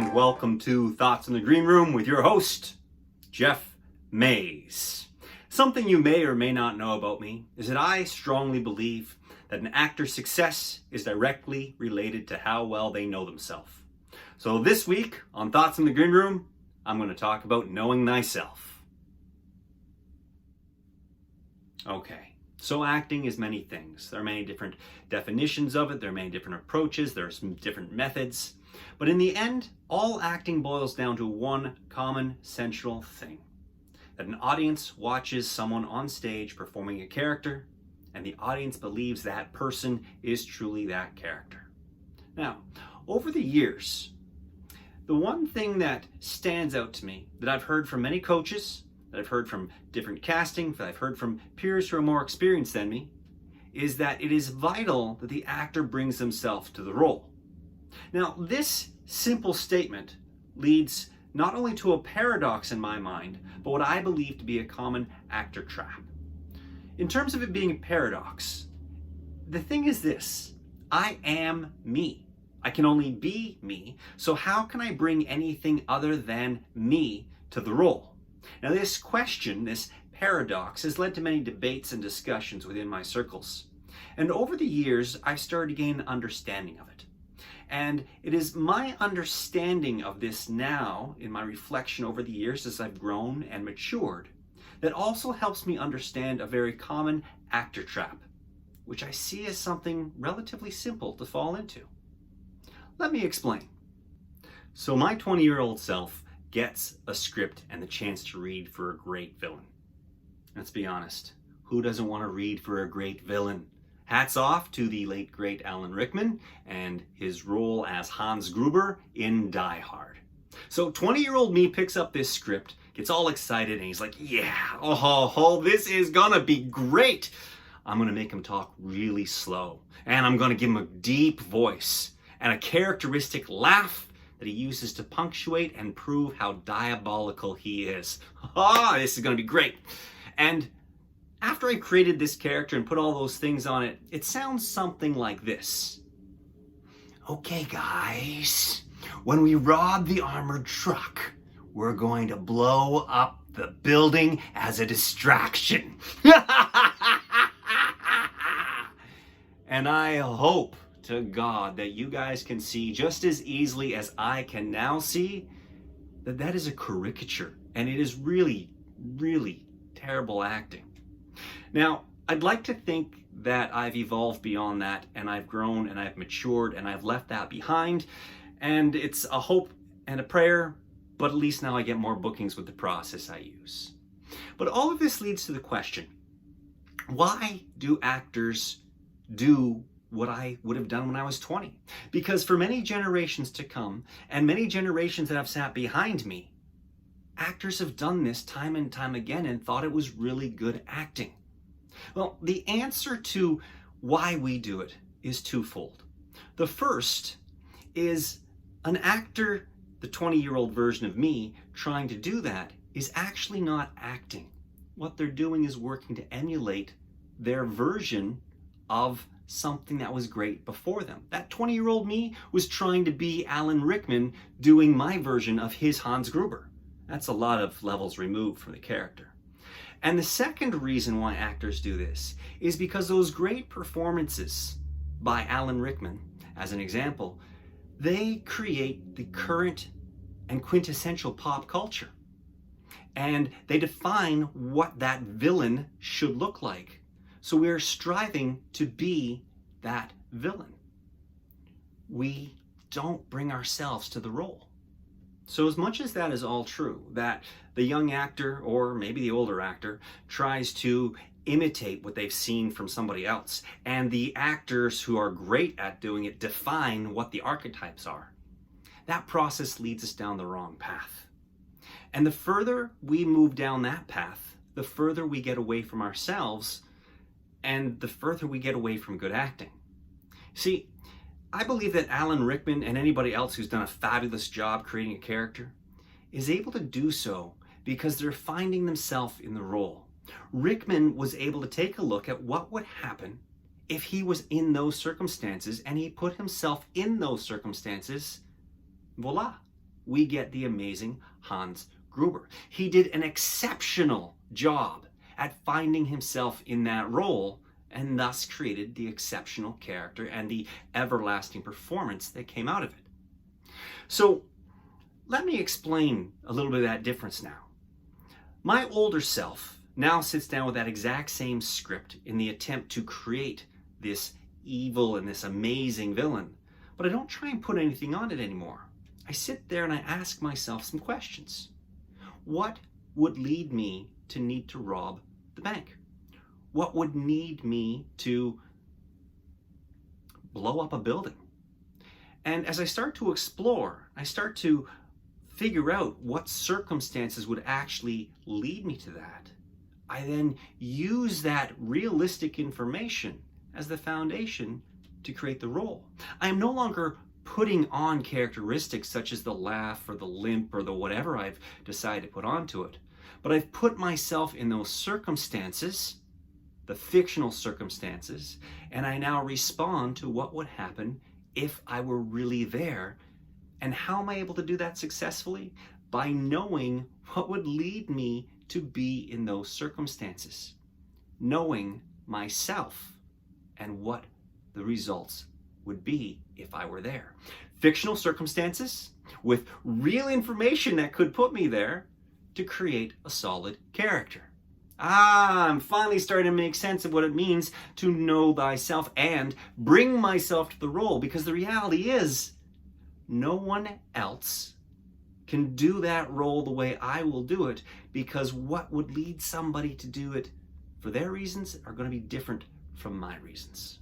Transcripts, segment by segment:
and welcome to Thoughts in the Green Room with your host, Geoff Mays. Something you may or may not know about me is that I strongly believe that an actor's success is directly related to how well they know themselves. So this week on Thoughts in the Green Room, I'm going to talk about knowing thyself. Okay, so acting is many things. There are many different definitions of it, there are many different approaches, there are some different methods. But in the end, all acting boils down to one common central thing. That an audience watches someone on stage performing a character, and the audience believes that person is truly that character. Now, over the years, the one thing that stands out to me, that I've heard from many coaches, that I've heard from different casting, that I've heard from peers who are more experienced than me, is that it is vital that the actor brings themselves to the role. Now, this simple statement leads not only to a paradox in my mind, but what I believe to be a common actor trap. In terms of it being a paradox, the thing is this: I am me. I can only be me, so how can I bring anything other than me to the role? Now, this question, this paradox, has led to many debates and discussions within my circles. And over the years, I've started to gain an understanding of it. And it is my understanding of this now, in my reflection over the years as I've grown and matured, that also helps me understand a very common actor trap, which I see as something relatively simple to fall into. Let me explain. So my 20-year-old self gets a script and the chance to read for a great villain. Let's be honest, who doesn't want to read for a great villain? Hats off to the late great Alan Rickman and his role as Hans Gruber in Die Hard. So 20-year-old me picks up this script, gets all excited, and he's like, yeah, this is gonna be great. I'm gonna make him talk really slow, and I'm gonna give him a deep voice and a characteristic laugh that he uses to punctuate and prove how diabolical he is. This is gonna be great. And after I created this character and put all those things on it, it sounds something like this. Okay, guys, when we rob the armored truck, we're going to blow up the building as a distraction. And I hope to God that you guys can see just as easily as I can now see that that is a caricature, and it is really, really terrible acting. Now, I'd like to think that I've evolved beyond that, and I've grown and I've matured and I've left that behind, and it's a hope and a prayer, but at least now I get more bookings with the process I use. But all of this leads to the question, why do actors do what I would have done when I was 20? Because for many generations to come, and many generations that have sat behind me, actors have done this time and time again and thought it was really good acting. Well, the answer to why we do it is twofold. The first is an actor, the 20-year-old version of me, trying to do that is actually not acting. What they're doing is working to emulate their version of something that was great before them. That 20-year-old me was trying to be Alan Rickman doing my version of his Hans Gruber. That's a lot of levels removed from the character. And the second reason why actors do this is because those great performances by Alan Rickman, as an example, they create the current and quintessential pop culture. And they define what that villain should look like. So we're striving to be that villain. We don't bring ourselves to the role. So as much as that is all true, that the young actor, or maybe the older actor, tries to imitate what they've seen from somebody else, and the actors who are great at doing it define what the archetypes are, that process leads us down the wrong path. And the further we move down that path, the further we get away from ourselves, and the further we get away from good acting. See, I believe that Alan Rickman and anybody else who's done a fabulous job creating a character is able to do so because they're finding themselves in the role. Rickman was able to take a look at what would happen if he was in those circumstances, and he put himself in those circumstances. Voila, we get the amazing Hans Gruber. He did an exceptional job at finding himself in that role and thus created the exceptional character and the everlasting performance that came out of it. So let me explain a little bit of that difference now. My older self now sits down with that exact same script in the attempt to create this evil and this amazing villain, but I don't try and put anything on it anymore. I sit there and I ask myself some questions. What would lead me to need to rob the bank? What would need me to blow up a building? And as I start to explore, I start to figure out what circumstances would actually lead me to that. I then use that realistic information as the foundation to create the role. I am no longer putting on characteristics such as the laugh or the limp or the whatever I've decided to put onto it, but I've put myself in those circumstances, the fictional circumstances, and I now respond to what would happen if I were really there. And how am I able to do that successfully? By knowing what would lead me to be in those circumstances, knowing myself and what the results would be if I were there. Fictional circumstances with real information that could put me there to create a solid character. I'm finally starting to make sense of what it means to know thyself and bring myself to the role, because the reality is no one else can do that role the way I will do it, because what would lead somebody to do it for their reasons are going to be different from my reasons.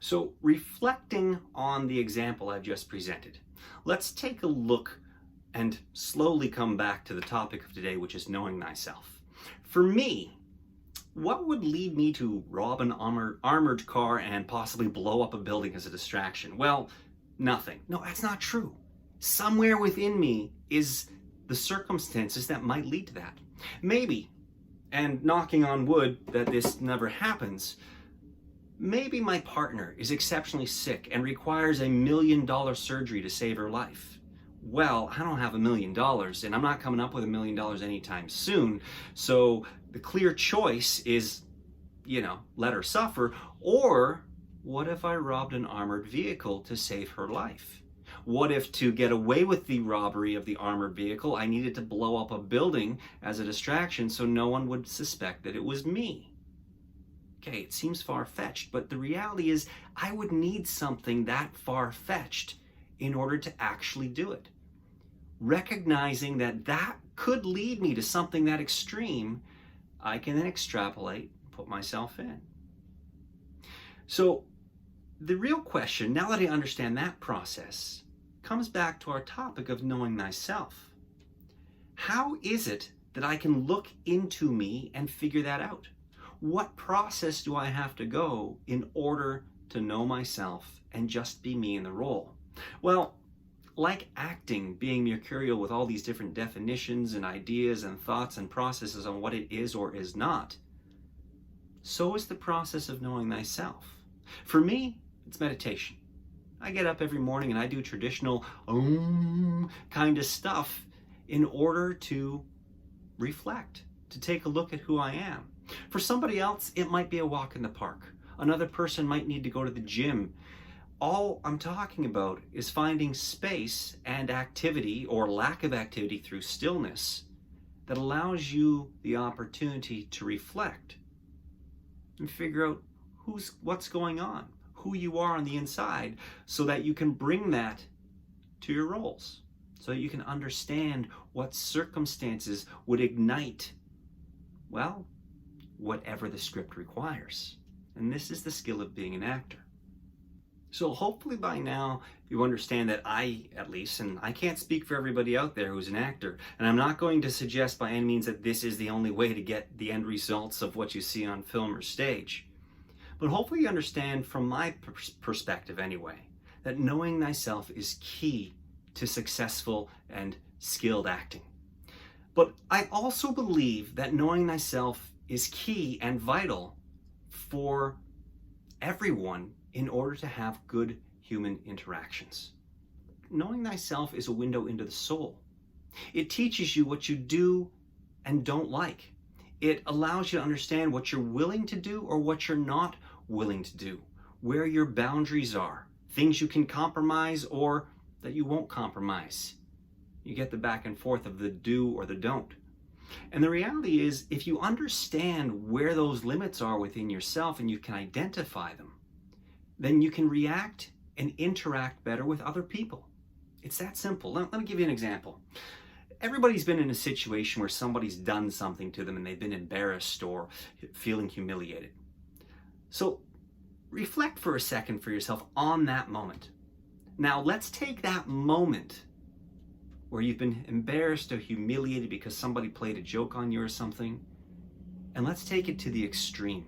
So reflecting on the example I've just presented, let's take a look and slowly come back to the topic of today, which is knowing thyself. For me, what would lead me to rob an armored car and possibly blow up a building as a distraction? Well, nothing. No, that's not true. Somewhere within me is the circumstances that might lead to that. Maybe, and knocking on wood that this never happens, maybe my partner is exceptionally sick and requires $1 million surgery to save her life. Well, I don't have $1 million, and I'm not coming up with $1 million anytime soon. So the clear choice is, let her suffer. Or what if I robbed an armored vehicle to save her life? What if, to get away with the robbery of the armored vehicle, I needed to blow up a building as a distraction so no one would suspect that it was me? Okay, it seems far-fetched, but the reality is I would need something that far-fetched in order to actually do it. Recognizing that that could lead me to something that extreme, I can then extrapolate and put myself in. So the real question, now that I understand that process, comes back to our topic of knowing thyself. How is it that I can look into me and figure that out? What process do I have to go in order to know myself and just be me in the role? Well, like acting being mercurial with all these different definitions and ideas and thoughts and processes on what it is or is not, so is the process of knowing thyself. For me, it's meditation. I get up every morning and I do traditional kind of stuff in order to reflect, to take a look at who I am. For somebody else, it might be a walk in the park. Another person might need to go to the gym. All I'm talking about is finding space and activity, or lack of activity, through stillness that allows you the opportunity to reflect and figure out what's going on, who you are on the inside, so that you can bring that to your roles, so that you can understand what circumstances would ignite, well, whatever the script requires. And this is the skill of being an actor. So hopefully by now you understand that I, at least, and I can't speak for everybody out there who's an actor, and I'm not going to suggest by any means that this is the only way to get the end results of what you see on film or stage. But hopefully you understand, from my perspective anyway, that knowing thyself is key to successful and skilled acting. But I also believe that knowing thyself is key and vital for everyone in order to have good human interactions. knowing thyself is a window into the soul. It teaches you what you do and don't like. It allows you to understand what you're willing to do or what you're not willing to do, where your boundaries are, things you can compromise or that you won't compromise. You get the back and forth of the do or the don't. And the reality is, if you understand where those limits are within yourself and you can identify them, then you can react and interact better with other people. It's that simple. Let me give you an example. Everybody's been in a situation where somebody's done something to them and they've been embarrassed or feeling humiliated. So reflect for a second for yourself on that moment. Now let's take that moment where you've been embarrassed or humiliated because somebody played a joke on you or something, and let's take it to the extreme.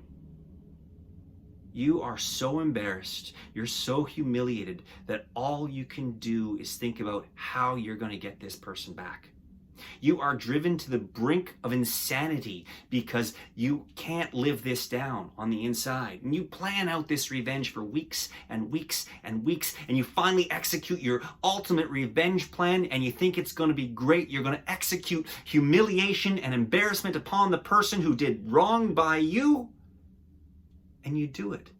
You are so embarrassed, you're so humiliated that all you can do is think about how you're going to get this person back. You are driven to the brink of insanity because you can't live this down on the inside. And you plan out this revenge for weeks and weeks and weeks, and you finally execute your ultimate revenge plan, and you think it's going to be great. You're going to execute humiliation and embarrassment upon the person who did wrong by you, and you do it.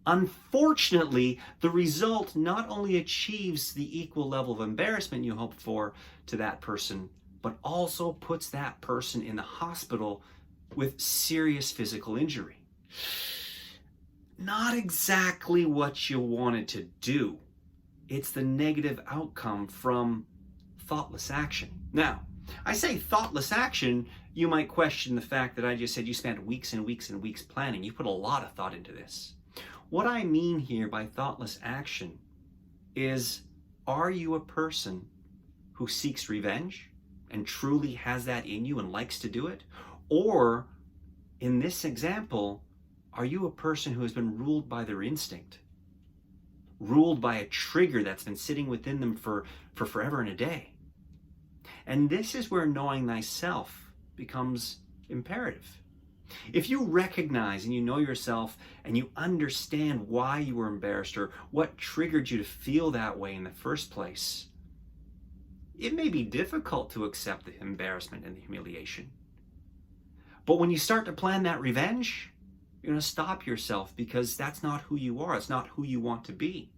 Unfortunately, the result not only achieves the equal level of embarrassment you hoped for to that person, but also puts that person in the hospital with serious physical injury. Not exactly what you wanted to do. It's the negative outcome from thoughtless action. Now, I say thoughtless action, you might question the fact that I just said you spent weeks and weeks and weeks planning. You put a lot of thought into this. What I mean here by thoughtless action is, are you a person who seeks revenge and truly has that in you and likes to do it? Or, in this example, are you a person who has been ruled by their instinct? Ruled by a trigger that's been sitting within them for forever and a day? And this is where knowing thyself becomes imperative. If you recognize and you know yourself and you understand why you were embarrassed or what triggered you to feel that way in the first place, it may be difficult to accept the embarrassment and the humiliation. But when you start to plan that revenge, you're going to stop yourself because that's not who you are. It's not who you want to be.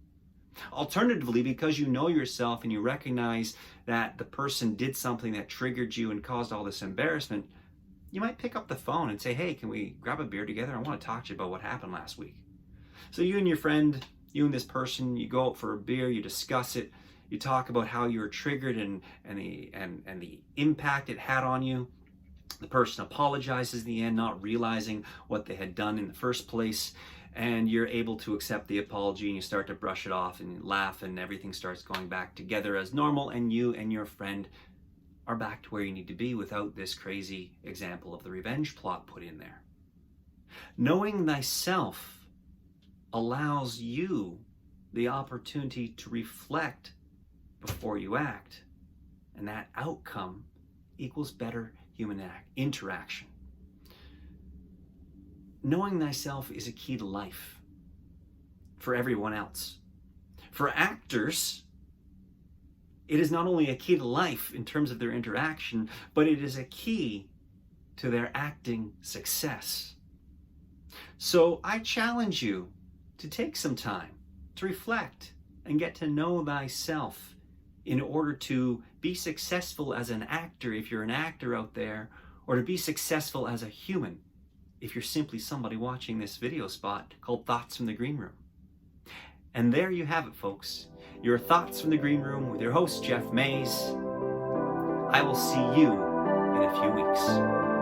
Alternatively, because you know yourself and you recognize that the person did something that triggered you and caused all this embarrassment, you might pick up the phone and say, hey, can we grab a beer together? I want to talk to you about what happened last week. So you and your friend, you and this person, you go out for a beer, you discuss it, you talk about how you were triggered and the impact it had on you. The person apologizes in the end, not realizing what they had done in the first place. And you're able to accept the apology and you start to brush it off and laugh and everything starts going back together as normal, and you and your friend are back to where you need to be without this crazy example of the revenge plot put in there. Knowing thyself allows you the opportunity to reflect before you act, and that outcome equals better human interaction. Knowing thyself is a key to life for everyone else. For actors, it is not only a key to life in terms of their interaction, but it is a key to their acting success. So I challenge you to take some time to reflect and get to know thyself in order to be successful as an actor, if you're an actor out there, or to be successful as a human, if you're simply somebody watching this video spot called Thoughts from the Green Room. And there you have it, folks. Your Thoughts from the Green Room with your host, Geoff Mays. I will see you in a few weeks.